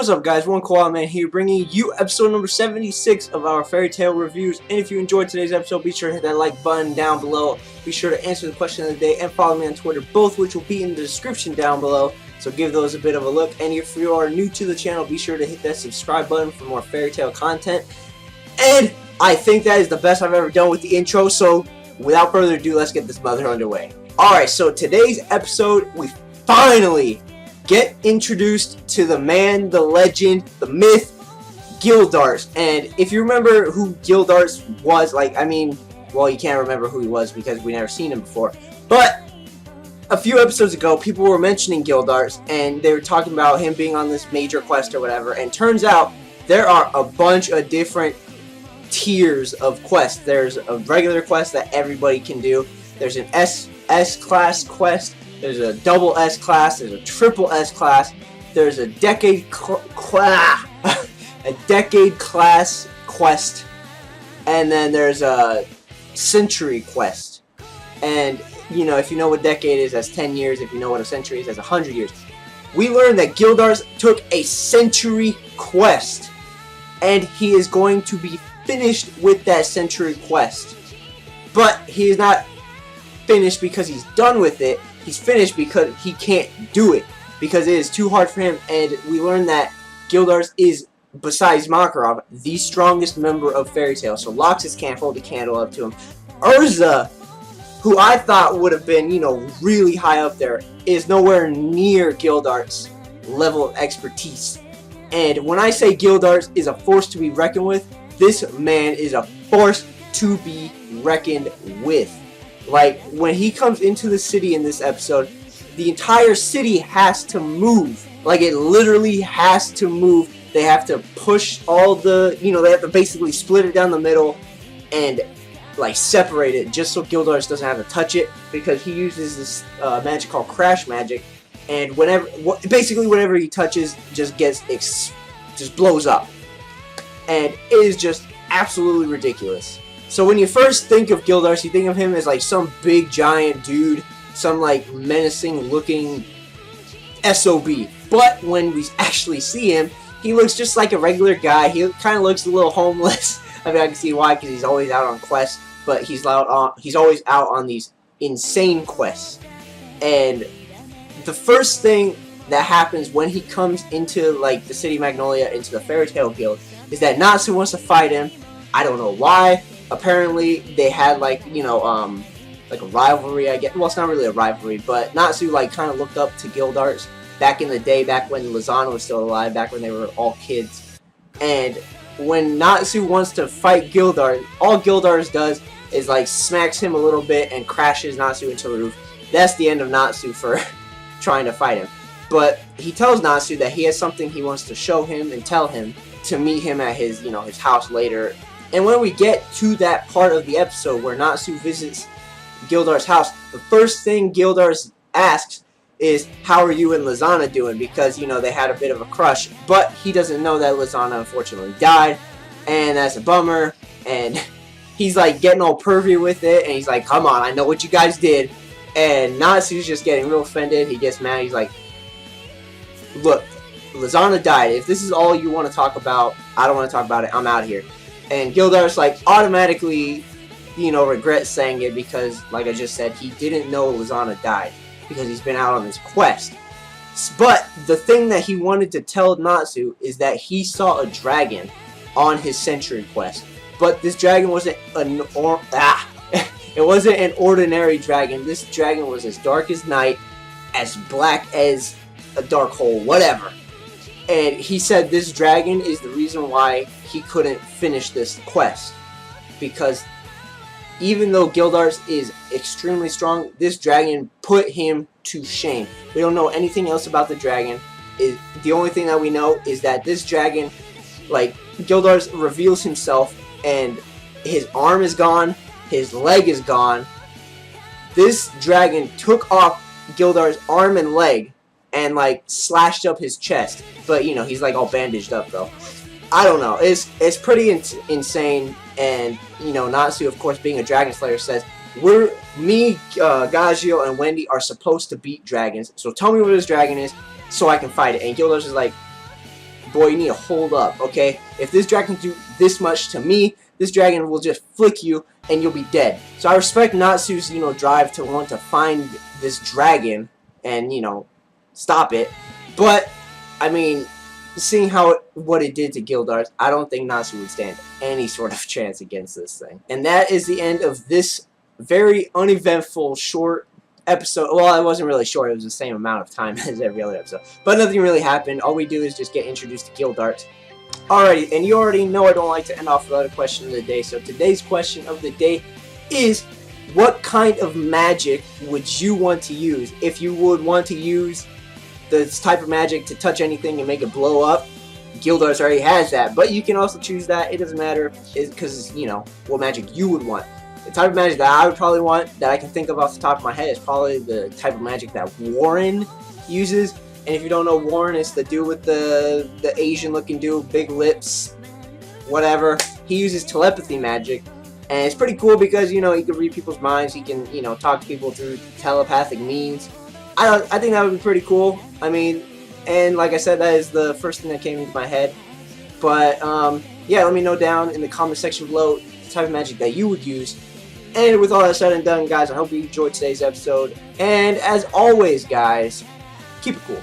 What's up, guys? One Koala Man here, bringing you episode number 76 of our fairy tale reviews. And if you enjoyed today's episode, be sure to hit that like button down below. Be sure to answer the question of the day and follow me on Twitter, both which will be in the description down below. So give those a bit of a look. And if you are new to the channel, be sure to hit that subscribe button for more fairy tale content. And I think that is the best I've ever done with the intro. So without further ado, let's get this mother underway. Alright, so today's episode, we finally get introduced to the man, the legend, the myth, Gildarts. And if you remember who Gildarts was, well, you can't remember who he was because we never seen him before. But a few episodes ago, people were mentioning Gildarts, and they were talking about him being on this major quest or whatever. And turns out there are a bunch of different tiers of quests. There's a regular quest that everybody can do. There's an S-class quest. There's a double S class, there's a triple S class, there's a decade class quest, and then there's a century quest. And you know, if you know what decade is, that's 10 years. If you know what a century is, that's 100 years. We learned that Gildarts took a century quest, and he is going to be finished with that century quest. But he is not finished because he's done with it. He's finished because he can't do it, because it is too hard for him. And we learned that Gildarts is, besides Makarov, the strongest member of Fairy Tail. So Loxus can't hold a candle up to him. Urza, who I thought would have been, you know, really high up there, is nowhere near Gildarts' level of expertise. And when I say Gildarts is a force to be reckoned with, this man is a force to be reckoned with. Like, when he comes into the city in this episode, the entire city has to move. Like, it literally has to move. They have to push all the, you know, they have to basically split it down the middle and, like, separate it just so Gildarts doesn't have to touch it, because he uses this magic called Crash Magic, and basically whatever he touches just just blows up. And it is just absolutely ridiculous. So when you first think of Gildarts, you think of him as like some big giant dude, some like menacing looking SOB. But when we actually see him, he looks just like a regular guy. He kind of looks a little homeless. I mean, I can see why, because he's always out on quests, but he's always out on these insane quests. And the first thing that happens when he comes into like the City Magnolia, into the Fairy Tail Guild, is that Natsu wants to fight him. I don't know why. Apparently, they had, like, you know, like a rivalry, I guess. Well, it's not really a rivalry, but Natsu, like, kind of looked up to Gildarts back in the day, back when Lizana was still alive, back when they were all kids. And when Natsu wants to fight Gildarts, all Gildarts does is, like, smacks him a little bit and crashes Natsu into the roof. That's the end of Natsu for trying to fight him. But he tells Natsu that he has something he wants to show him and tell him to meet him at his, you know, his house later. And when we get to that part of the episode where Natsu visits Gildarts' house, the first thing Gildarts asks is, how are you and Lizana doing? Because, you know, they had a bit of a crush. But he doesn't know that Lizana unfortunately died, and that's a bummer. And he's like getting all pervy with it, and he's like, come on, I know what you guys did. And Natsu's just getting real offended. He gets mad. He's like, look, Lizana died. If this is all you want to talk about, I don't want to talk about it. I'm out of here. And Gildarts, like, automatically, you know, regrets saying it, because, like I just said, he didn't know Lizana died because he's been out on this quest. But the thing that he wanted to tell Natsu is that he saw a dragon on his century quest. But this dragon wasn't it wasn't an ordinary dragon. This dragon was as dark as night, as black as a dark hole, whatever. And he said this dragon is the reason why he couldn't finish this quest. Because even though Gildarts is extremely strong, this dragon put him to shame. We don't know anything else about the dragon. The only thing that we know is that this dragon, like, Gildarts reveals himself, and his arm is gone, his leg is gone. This dragon took off Gildarts' arm and leg and, like, slashed up his chest. But, you know, he's, like, all bandaged up, though. I don't know. It's pretty insane. And, you know, Natsu, of course, being a Dragon Slayer, says, me, Gagio, and Wendy are supposed to beat dragons. So tell me what this dragon is so I can fight it. And Gildarts is like, boy, you need to hold up, okay? If this dragon can do this much to me, this dragon will just flick you and you'll be dead. So I respect Natsu's, you know, drive to want to find this dragon and, you know, stop it. But, I mean, seeing what it did to Gildarts, I don't think Natsu would stand any sort of chance against this thing. And that is the end of this very uneventful, short episode. Well, it wasn't really short, it was the same amount of time as every other episode. But nothing really happened. All we do is just get introduced to Gildarts. Alrighty, and you already know I don't like to end off without a question of the day. So today's question of the day is, what kind of magic would you want to use? If you would want to use this type of magic to touch anything and make it blow up, Gildarts already has that. But you can also choose that. It doesn't matter, because, you know, what magic you would want. The type of magic that I would probably want, that I can think of off the top of my head, is probably the type of magic that Warren uses. And if you don't know Warren, it's the dude with the Asian looking dude, big lips, whatever. He uses telepathy magic. And it's pretty cool because, you know, he can read people's minds. He can, you know, talk to people through telepathic means. I think that would be pretty cool. I mean, and like I said, that is the first thing that came into my head. But, yeah, let me know down in the comment section below the type of magic that you would use. And with all that said and done, guys, I hope you enjoyed today's episode. And as always, guys, keep it cool.